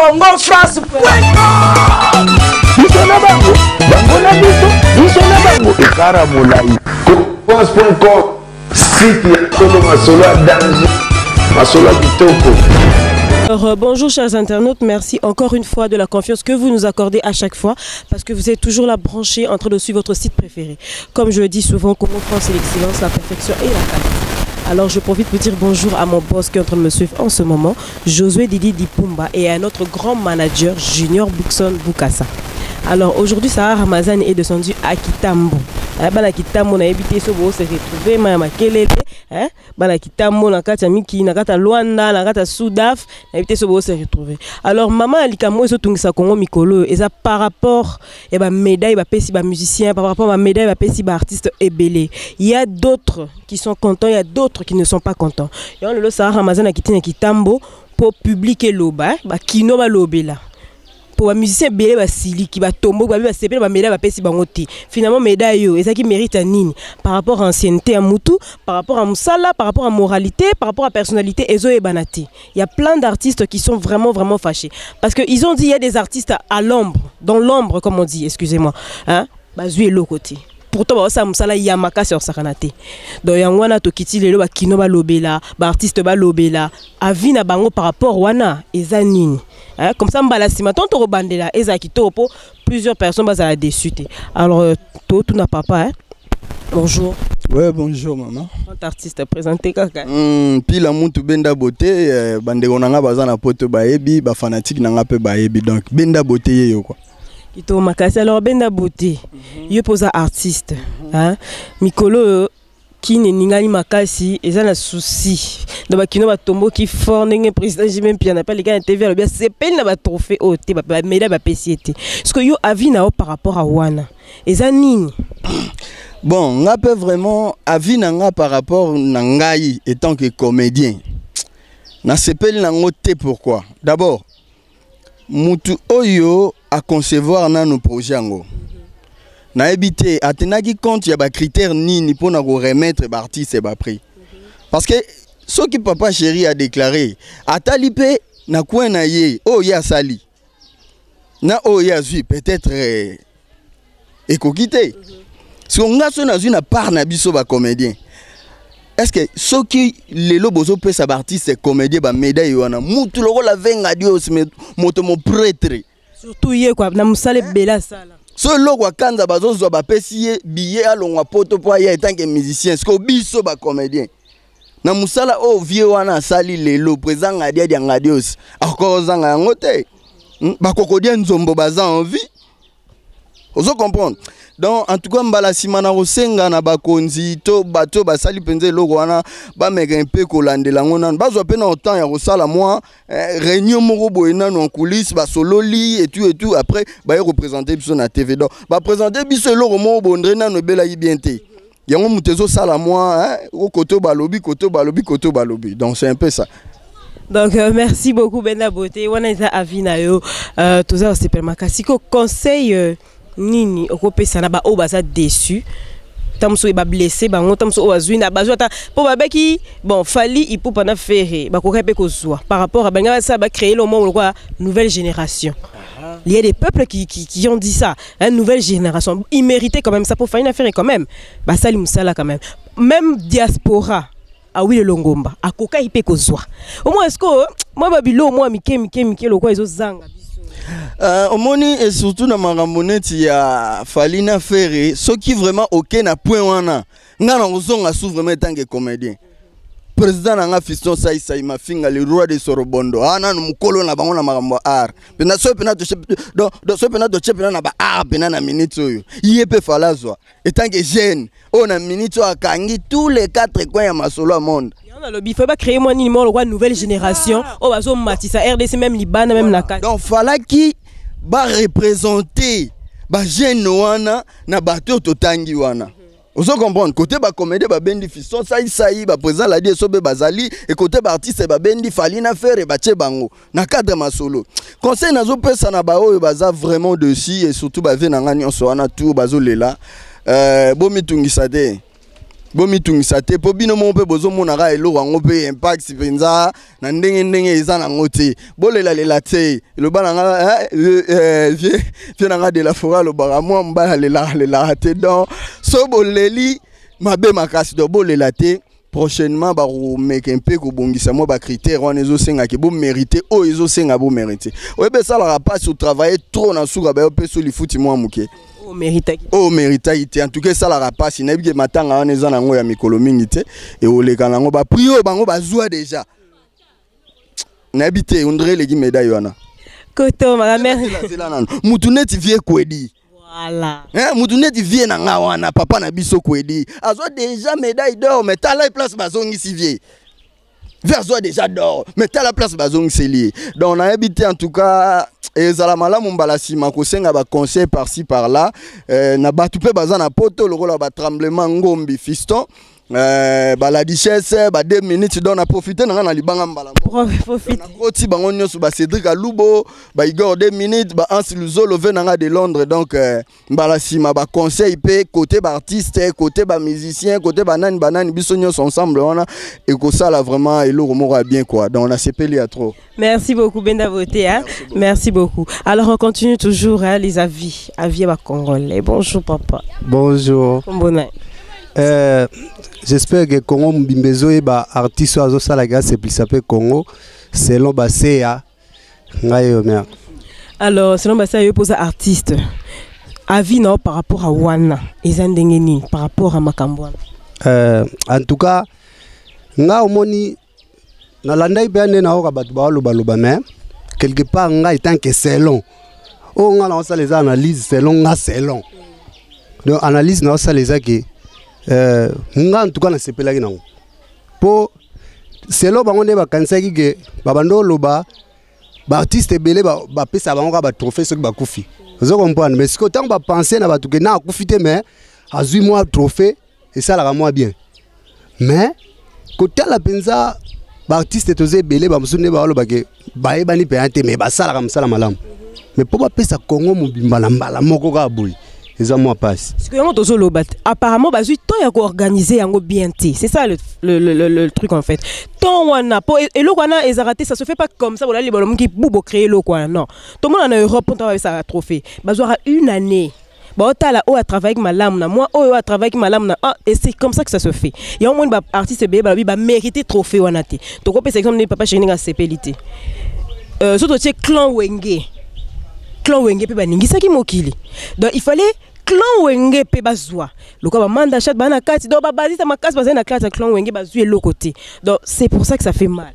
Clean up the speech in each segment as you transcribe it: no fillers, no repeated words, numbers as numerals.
Congo France. Bisona bango, bango na biso, bisona bango. Karamolai. France.com, site ya Kolo Masolo à danger, Masolo Kitoko. Alors, bonjour chers internautes, merci encore une fois de la confiance que vous nous accordez à chaque fois parce que vous êtes toujours là branchés en train de suivre votre site préféré. Comme je le dis souvent, Congo France c'est l'excellence, la perfection et la qualité. Alors je profite pour dire bonjour à mon boss qui est en train de me suivre en ce moment, Josué Didi Dipumba, et à notre grand manager Junior Buxon Bukasa. Alors aujourd'hui, Sarah Ramazan est descendu à Kitambo. Bana Kitambo na habité so bo se retrouver ma makelele, bana Kitambo na kata miki na kata Luanda na kata Soudaf na habité so bo se retrouver. Alors maman alikamo eso tungisa Congo mikolo eza par rapport et ba médaille ba pesi ba musicien, par rapport à médaille ba pesi ba artiste ebelé. Il y a d'autres qui sont contents, il y a d'autres qui ne sont pas contents. Et on le Sarah Ramazan a quitté na Kitambo pour publier loba, ba kino ba lobela. Pour un musicien belé basili qui va tomber ba sepela ba médaille ba pesi bangoti finalement médaille yo ça qui mérite à nini par rapport à ancienneté à mutu, par rapport à musala, par rapport à moralité, par rapport à personnalité ezo et banati. Il y a plein d'artistes qui sont vraiment fâchés parce que ils ont dit il y a des artistes à l'ombre, dans l'ombre comme on dit, excusez-moi, bazui l'autre côté. Pourtant ça musala yamaka sur sakanate. Donc yangwana to kiti lelo ba kino ba lobela, ba artiste ba lobela, avina bango par rapport wana eza nini. Comme ça mbala sima ton to bandela eza kitopo plusieurs personnes bazala déçues. Alors tout n'a papa bonjour. Ouais, bonjour maman. Quand artiste présenté kaka. Puis la muntu benda beauté bande onanga bazana poto baebi ba fanatique nanga pe baebi donc benda beauté yo quoi. Kito makasi alors benda beauté. Yo posa artiste mikolo qui ne ningali makasi et ça na souci donc bakino ba tombo qui fort ndenge président j'ai même bien appelle les gars TV bien c'est peine na ba trophée au te ba médaille ba PCT ce que yo avis na par rapport à wana et ça nini bon nga peut vraiment avis na nga par rapport na ngai étant que comédien na sepeli na ngote pourquoi d'abord mutu oyo à concevoir na nos projets ngo na habité atenaki compte ya ba critères nini pour na remettre ba artiste et ba prix parce que ce qui papa chéri a déclaré atalipe na coin na ye oh ya sali na oh ya zui peut-être ekokité si on a son azui na part na biso ba comédien est-ce que ce qui lelo bozo pe sa ba artiste comédien ba médaille wana mutu loko la venga dios moto mo prêtre surtout ye quoi na musale bela sala. So loko kanza bazozo ba pesi billet alongwa poto po ya etant que musicien sko biso ba comédien na musala o vie wana sali lelo présent ngadia dia ngadios akoza nga ngote ba kokodia nzombo baza en vie ozo comprendre donc en tout cas mbala simana rosenga na bakonzi to bato basali penze loko wana ba meka un peu kolandela ngona bazwa pe na autant ya rosala moi réunion moko boyena en coulisses ba sololi et tout après ba représenter biso na TV donc ba présenter biso loko mo bondre na no bela yibienté yango mutezo sala moi au koto balobi donc c'est un peu ça. Donc merci beaucoup Benda Beauté wana eza avina yo tout ça c'est makasi ko conseil nini okopesa na ba o baza déçu tamso ba blessé bango tamso o azui na bazwa ta po babeki bon fali ipo pana ferré ba koka pe kozwa par rapport à banga ça ba créer le monde quoi nouvelle génération. Il y a des peuples qui ont dit ça, une nouvelle génération ils méritaient quand même ça pour faire une affaire quand même ba sali musala quand même diaspora ah oui le longomba akoka ipe kozwa au moins est-ce que moi babilo moi mike lokwa ezo zanga omoni et surtout na maramponeti ya Falina Ferré ce qui vraiment OK na point wana nga na ozonga sou vraiment tant que comédien président nga fiston sai mafinga le roi de Sorobondo ana no mukolo na bango na marambo art pena so pena to donc so pena to chepena na ba art pena na minute oyo yepe falazwa et tant que jeune on a minute akangi tous les quatre coins ya masolo à monde. Il faut pas créer une nouvelle génération. Oh, bazo matisa RDC même Liban même la carte. Donc fallait qui va représenter ba jeune wana na bateau totangi wana. Vous comprenez côté ba comédie ba bendi fiston sai ba président la die sobe bazali et côté ba artiste ba bendi Falina Ferré ba che bango na cadre masolo. Conseil nazo pesa na ba oyo baza vraiment dessus et surtout ba ve na ngani on so wana tout bazo lela bomi tungisa de bomi tungisa te po bino mo pe bozo mona ga elo wango pe impact penza na ndenge eza na ngote bolela lela te lo bana nga vie na nga de la forêt lo bara mo mbala lela te donc so boleli mabe makasi do bolela te prochainement ba remeke un peu ko bongisa mo ba critère on ezo senga ke bo mériter o ezo senga bo mériter oyebe ça la pas sur travailler trop na suka ba pe so li futi mo amuke o mérita ite en tout cas ça la rapasi na bige matanga on eza na ngo ya mikolo mingi te et o leka na ngo ba prio bango ba zwa déjà na habité on dirait les médailles wana koto ma mère mutu neti vie kwedi. Voilà. Moutouneti vie na nga wana papa na biso kwedi. Azo déjà médaille d'or mais t'as la place bazongi si vie. Verso déjà d'or mais t'as la place bazongi c'est lié. Donc on a habité en tout cas et zalamala mumbala sima ko senga ba conseil par-ci par-là na batu pe bazana poto le rôle ba tremblement ngombi fiston. La richesse, 2 minutes, on a profité na libanga mbala. Profite. Oti bango nyoso ba Cédric Alubo, ba Igor 2 minutes, ba Hans Luzolo venanga de Londres donc mbala sima ba conseil pe côté ba artiste, côté ba musicien, côté banani biso nyoso ensemble on a et que ça là vraiment et le mora bien quoi. Donc on a sepeli à trop. Merci beaucoup Benda Voté hein. Merci beaucoup. Alors on continue toujours hein, les avis à Congolais. Bonjour papa. Bonjour. Bonjour. J'espère que Congo Mbimbezo et ba artiste azo salaga c'est plus sapé Congo selon Basea ngayo mea. Alors selon Basea yo pose artiste avis non par rapport à wana ezandengeni par rapport à Makambwana. En tout cas nga omoni na landai bene na oka batu ba loba mais quelque part nga étant que selon o nga na ça les analyses selon nga selon. Donc analyse na ça les que nga en tout cas na sepelaki nango po selo bango ne bakanisaki ke babando loba ba artiste belé ba pesa bango ka ba trophée soki bakufi ozo comprendre mais siko tant ba penser na batuke na akufi te mais azui moi trophée et ça la moi bien mais côté la penza ba artiste tozé belé ba musune ba loba ke ba ebani pe ante mais ba sala ka musala malamu mais po ba pesa Congo mobimba na mbala moko ka boui. Apparemment, organisé bien. C'est ça le truc en fait. Tant on a et l'eau raté, ça se fait pas comme ça. Voilà les ballons qui boubou créer l'eau quoi. Non. Tout le monde en Europe on travaille ça trophée. Aura une année. Bah là à travailler avec ma lame moi à travailler avec ma lame et c'est comme ça que ça se fait. Il y a au moins artiste mériter trophée on a été. Donc on peut exemple papa chéri à CPLT. Surtout c'est clan Wenge. Clan Wenge pe baningi qui mokili. Donc il fallait clan Wenge pe bazwa. Loko ba manda chat bana kati donc ba bazita makasi bazana kati clan Wenge bazui l'autre côté. Donc c'est pour ça que ça fait mal.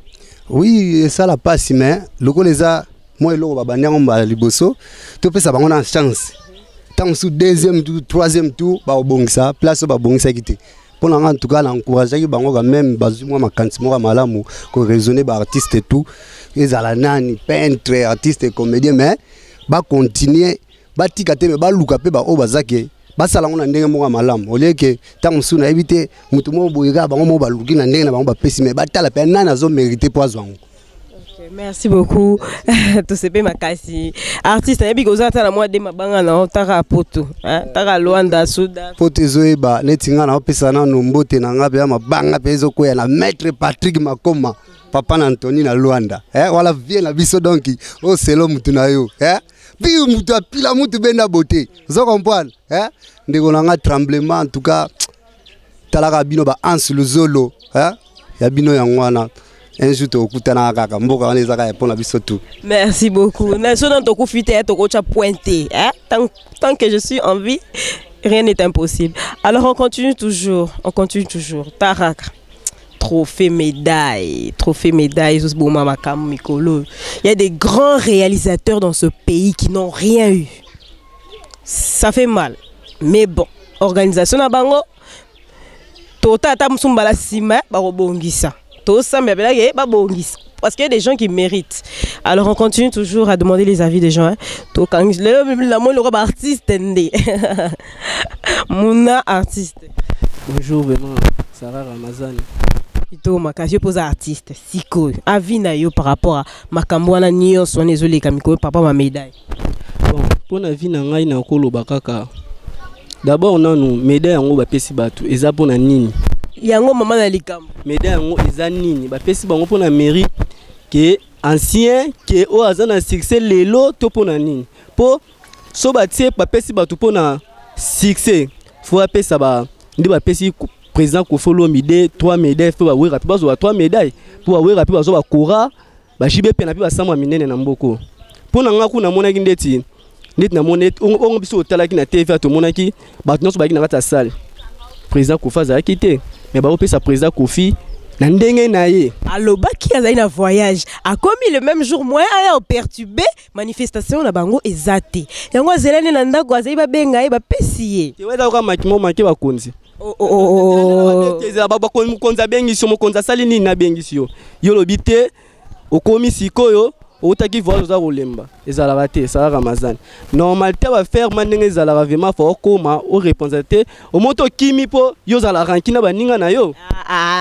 Oui, ça la passe mais loko les a moi loko ba banya ngomba liboso. To pe ça ba ngona chance. Tant sous deuxième tour, troisième tour ba obongisa, place ba bongisa kité. Pour en tout cas encourager bango quand même bazu moi makanti moi malamu ko raisonner ba artiste et tout. Les alanani peintre, artiste et comédien mais ba continuer ba tikate me ba luka pe ba o bazake ba sala ngona ndenge mo malamu oleke tant suna éviter mutu mo boyega bango mo ba luki na ndenge na bango ba pesi me ba tala pe nana zo mériter poison. Merci beaucoup. Tout c'est pas makasi. Artiste na biko zata na moi de mabanga na otaka poto, hein, taka Luanda Souda. Poto zoeba netinga na opesa na nombote na ngabe ya mabanga pezo ko ya na maître Patrick Makoma, papa na Anthony na Luanda. Wala vient la biso donc o selo mutu na yo, Puis mutu apila mutu benda beauté. Vous comprenez, ndeko na nga tremblement en tout cas talaka bino ba Hans Luzolo, ya bino ya ngwana. Merci beaucoup. Tant que je suis en vie, rien n'est impossible. Alors on continue toujours. Tarak. Trophée médaille. Il y a des grands réalisateurs dans ce pays qui n'ont rien eu. Ça fait mal. Mais bon, organisation na bango. Tota tamsumbala sima barobongisa. Parce qu'il y a des gens qui méritent. Alors on continue toujours à demander les avis des gens. Hein. Le artiste. Mouna artiste. Bonjour Benoît, Sarah Ramazani. Plutôt je pose artiste. Siko. Avis na yo par rapport à Makambwana Nyo Swanezole Kamiko papa ma médaille. Bon, pour avis na ngai na kolo bakaka. D'abord on a nous médaille en ba pesi batu eza pona nini. yango maman na likambo médaille yango eza nini bapesi bango mpona mérite ke ancien ke oyo aza na succès lelo to mpona nini mpo so batie bapesi bato mpona succès fo bapesa nde bapesi président Kofi Olomide 3 médailles fo bawera mpe bazwa 3 médailles mpo bawera mpe bazwa bakora bajibe mpe na mpe basambwa minene na mboko mpo na nga kuna namonaki ndeti namoni ongo biso otalaki na TV tomonaki bato nyonso baki na kati ya salle président Kofi azalaki te mais baopesa président Kofi na ndenge na ye alobaki azali na voyage akomi le même jour moyen aya perturbé manifestation na bango ezate yango azelani na ndako azali babenga ye bapesi ye te weza ka makimo make bakonzi mokonzi abengisi yo mokonzi asali nini nabengisi yo yo lobi te okomi sikoyo outaki voyage oza kolemba ezalaka te esalaka mazani normalité bafaire ma ndenge ezalaka vraiment fo okoma orépondre te omoto okimi mpo yo ozalaka nkina baninga na yo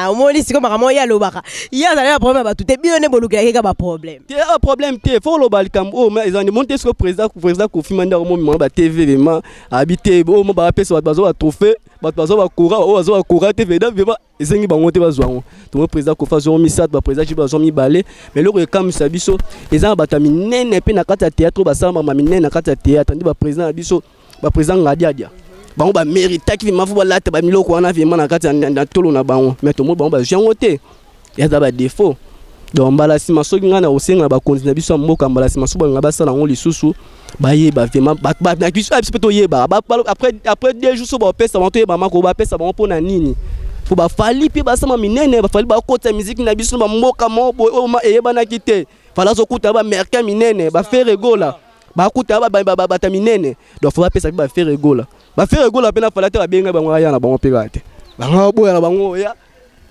omoni siko makambo ye alobaka ye azali na problème ya bato te bino nde bolukelaki ka baproblème te problème te fo oloba likambo oyo ezali monte siko président Kofi manda omomimana ba TV vraiment abi te oyo mo bapesa bato bazwa batrophée bato bazwa bakora oyo bazwa bakora te vraiment esengi bango te bazwa yango tomo président Kofi azwa misato baprésident jiba bazwa mibale mais eloko ekamwisa biso eza na bato ya minene mpe na kati ya théâtre basalama minene na kati ya théâtre ndi baprésident na biso baprésident ngadiadia bango baméritaki vima fo balata bamiloko wana vima na kati ya tolo na bango mais tomoni bango bazwi yango te eza badéfaut donc mbala nsima soki ngai na kosenga na bakonzi na biso ya mboka mbala nsima so balinga basala yango lisusu bayeba vraiment biso mpe toyeba après 2 jours so bapesa bango toyeba mako bapesa bango mpona nini po bafali mpe basama minene bafali bakota miziki na biso bamboka moko oyo eyebanaki te fala zokuta bamerke minene bafere egola bakuta bata minene donc fo bapesa mpe bafere egola bafere egola mpe na fala te babenga bango aya na bango mpe kaka te bango boya na bango oya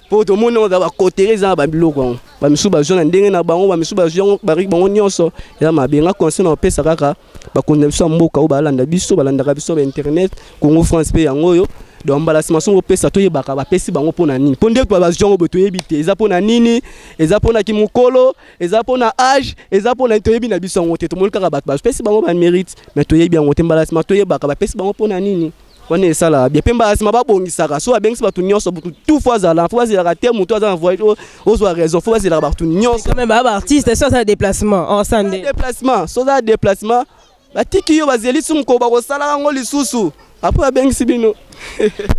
po tomoni oza bakotere eza na babiloko yango bamisu bazwi na ndenge na bango bamisu bazwi yango bariki bango nyonso eza mabe nga conseil na opesa kaka bakonzi na biso ya mboka oyo balanda biso balandaka biso bainternet Congo France mpe yango oyo donc mbala nsima songo opesa toyebaka bapesi bango mpona nini mpo nde bazwi yango boye toyebi te eza mpona nini eza mpona kimokolo eza mpona age eza mpona toyebi na biso yango te tomoni kaka bato bapesi bango bamérite mais toyebi yango te mbala nsima toyebaka bapesi bango mpona nini wana esala bien mpe mbala nsima babongisaka so abengisi bato nyonso tout fois azala fo bazalaka te moto aza na voyage ozwa raison fo bazalaka bato nyonso quand même baartiste so aza déplacement ensande déplacement so aza déplacement batiki yo bazeli su moko bakosalaka yango lisusu après abengisi bino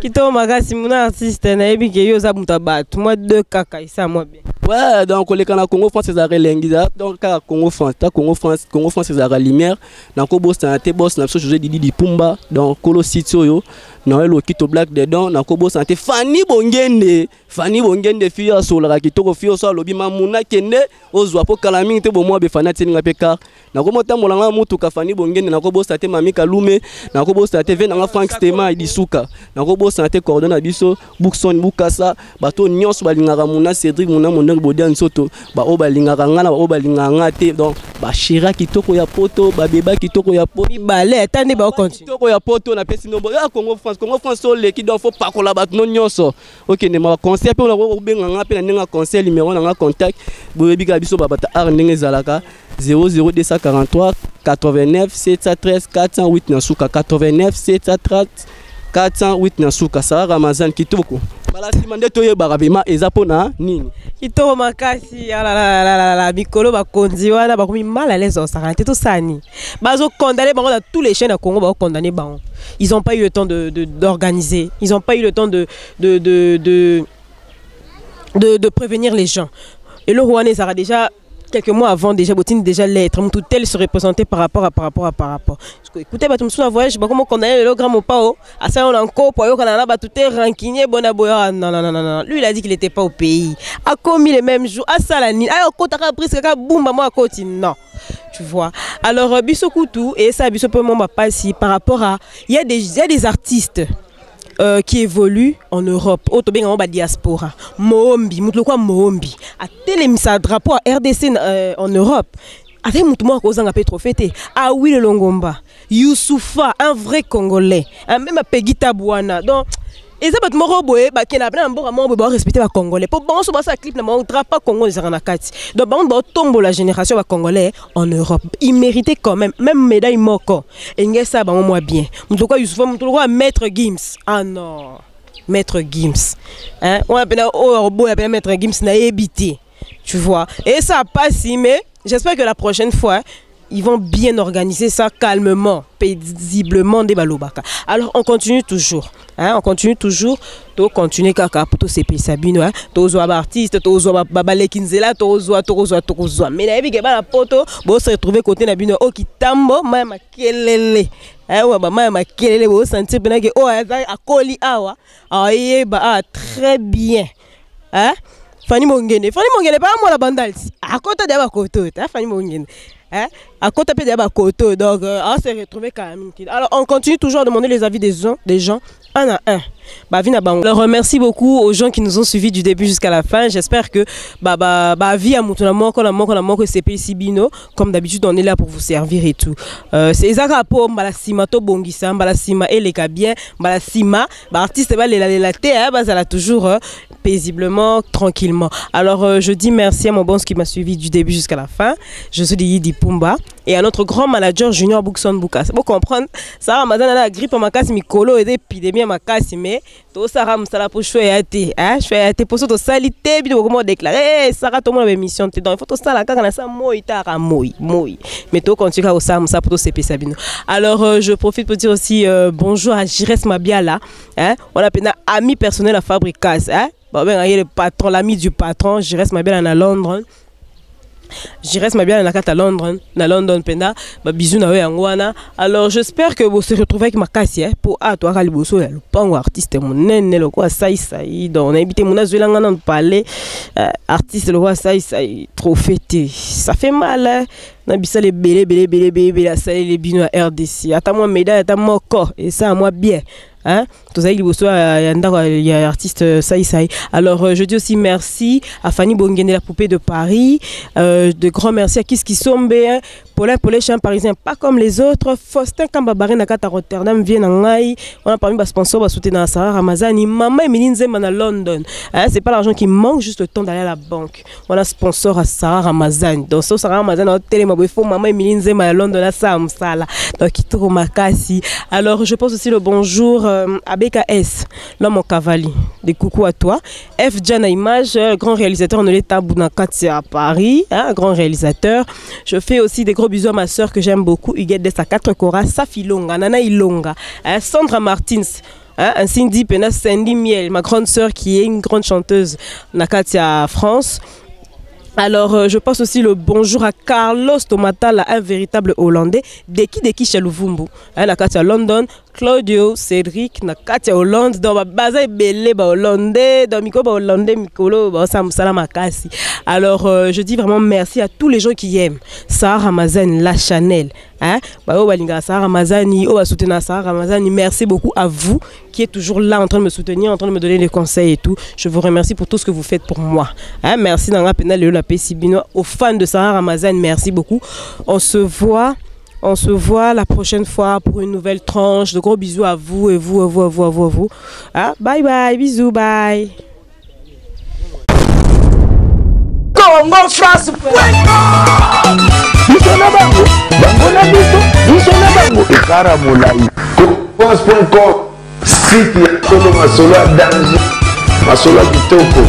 kitoko makasi muna artiste nayebi ke yo oza moto ya bato mwa 2 kaka esa mwa bien ouais donc koleka na Congo France ezalaka elengi donc kaka Congo France ezalaka lumière na kobosana te boss na biso José Didi Dipumba donc kolo site oyo na elokito black dedans na kobosana te Fanny Bongende fille asolaka kitoko fille so alobi mamuna kende ozwa po kala mingi te bomwa be Fanny atinga pe car na komotambola nga mutuka Fanny Bongende na kobosana te Mami Kalume na kobosana te Venanga Frank Stema Idisuka na kobosana te coordonne biso Bookson Bukasa bato nyonso balingaka muna Cédric muna Mondeng Bodia Nsoto ba o balingaka ngana ba o balingaka te donc ba shira kitoko ya poto ba beba kitoko ya poto mibale atande ba continue kitoko ya poto na pesi nombo ya Congo France so leki donc faut pas kola bato nyonso OK ne ma conseil pe on benga nga pe na ninga conseil numéro na nga contact boyebi ka biso babata ar ndenge zalaka 00243 89 713 408 na suka 89 730 408 na suka sa Ramazan kitoko balasi mande toyebaka vema eza pona nini kitoko makasi la mikolo bakonzi wana bakomi mal à l'aise osaka te to sani bazo condamner bango dans tous les chaînes à Congo ba condamner bango ils ont pas eu le temps d'organiser ils ont pas eu le temps de prévenir les gens et le Rwanda ça a déjà quelques mois avant déjà Botine déjà l'être tout tel se représentait par rapport. Écoutez bah tout le voyage bah comment qu'on a le grand mopao à ça on a encore pour qu'on a tout est rankiné bona boya non lui il a dit qu'il était pas au pays a commis les mêmes jours à Salani a côté prise ka boumba moi à côté non tu vois alors Bissokutu et ça Bisso peut moi pas si par rapport à il y a des artistes qui évolue en Europe, au diaspora. Mohombi, Mohombi, a télémisa drapeau à RDC en Europe. Avec Moutouma Kozanga Petrofete, ah oui le Longomba, Youssoufa, un vrai Congolais, même à Pegita Bouana. Donc, et ça va moroboé, bah qui n'a pas un bon respecter les Congolais. Pour bon se passer clip, n'a pas Congo les Aranakati. Donc bon tombe la génération va Congolais en Europe. Il méritait quand même médaille moko. Et ngesa ba moi bien. Mutoko Youssoufa, mutoko Maître Gims. Ah non. Maître Gims. Hein? On appelle Maître Gims n'a évité. Tu vois. Et ça passe, mais j'espère que la prochaine fois, ils vont bien organiser ça calmement, paisiblement des balobaka. Alors on continue toujours, hein, on continue toujours, to continuer kaka pour se payer sabino, hein, to zo artiste, to zo babale kinzela, to zo. Mais na ebi ke ba la poto, bo se retrouver côté na bino o kitambo, ma makelele. Eh ouais, ma makelele bo sentir bena ke o akoli awa. Aye ba très bien. Hein? Fanny Mongene pas moi la bandale. À côté de la koto, hein, Fanny Mongene. Hein? À côté de la koto, donc on s'est retrouvé quand même. Alors on continue toujours à demander les avis des gens un à un. Alors remercie beaucoup aux gens qui nous ont suivis du début jusqu'à la fin. J'espère que vie à moutonamo que c'est ici bino. Comme d'habitude on est là pour vous servir et tout. C'est Isaka po balasima to bongisa balasima et les bien balasima artiste ba la ça l'a toujours paisiblement, tranquillement. Alors je dis merci à mon boss qui m'a suivi du début jusqu'à la fin. Je suis Yidi Pumba et à notre grand manager Junior Bookson Boukas. Pour comprendre, ça Ramadan a la grippe ma casse mikolo et épidémie ma casse mais tout ça ramsala pour choisir hein choisir pour ça salité bien comment déclarer ça tout le monde émission donc il faut tout ça la quand ça moi mais tout continue à ça pour se payer Sabino. Alors je profite pour dire aussi bonjour à Jires Mabiala hein on appelle ami personnel à Fabricas hein bon ben il est le patron l'ami du patron Jires Mabiala à Londres. J'irai bien à London penda bisous na yangwana. Alors j'espère que vous se retrouvez avec ma cassie pour toi Kaliboso le pango artiste mon nene le quoi ça donc on a invité mon azulanga dans parler artiste le quoi ça trop fêté ça fait mal na bisa les belé la salle les bino à RDC attends moi médaille attends moi corps et ça moi bien. Hein? Il y a artiste Saïsaï. Alors je dis aussi merci à Fanny Bongene, la poupée de Paris. De grands merci à Kiski Sombe, Paulin Chant parisien, pas comme les autres. Faustin Kambabare Nakata Rotterdam, vient en Aïe. On a parmi des sponsors, soutenir Sarah Ramazani, Maman Emeline Zeman à London. Hein? C'est pas l'argent qui manque, juste le temps d'aller à la banque. On a sponsor à Sarah Ramazani. Donc Sarah Ramazani a télé Maman Emeline Zeman à London à Samsala. Donc il trouve ma cassie. Alors je pense aussi le bonjour à BKS, l'homme au cavalier. Des coucou à toi. F. Jana Image, grand réalisateur de l'État Bounakati à Paris, hein, grand réalisateur. Je fais aussi des gros bisous à ma soeur que j'aime beaucoup, Huguette Dessa 4 Cora, Safi Longa, Nana Ilonga, hein, Sandra Martins. Hein, un Cindy Pena, Sandy Miel, ma grande soeur qui est une grande chanteuse Nakatia France. Alors, je passe aussi le bonjour à Carlos Tomatala, un véritable Hollandais. Deki chez Louvumbu. Nakatia London, Claudio, Cédric, Nakatia Hollande. Dans ma base, belé, Hollandais. Dans Miko, Hollandais, Mikolo, Samsala Makasi. Alors, je dis vraiment merci à tous les gens qui aiment Sarah Ramazani, la Chanel. Hein? Sarah Ramazani, Sarah Ramazani. Merci beaucoup à vous qui êtes toujours là en train de me soutenir, en train de me donner des conseils et tout. Je vous remercie pour tout ce que vous faites pour moi. Hein? Merci Nanga Pena Léo la Pessibino. Aux fans de Sarah Ramazani, merci beaucoup. On se voit la prochaine fois pour une nouvelle tranche. De gros bisous à vous et vous. Hein? Bye bye, bisous, bye. Congo France Ekara Moulaï France.com site ya Tolo Masolo Danger Masolo Kitoko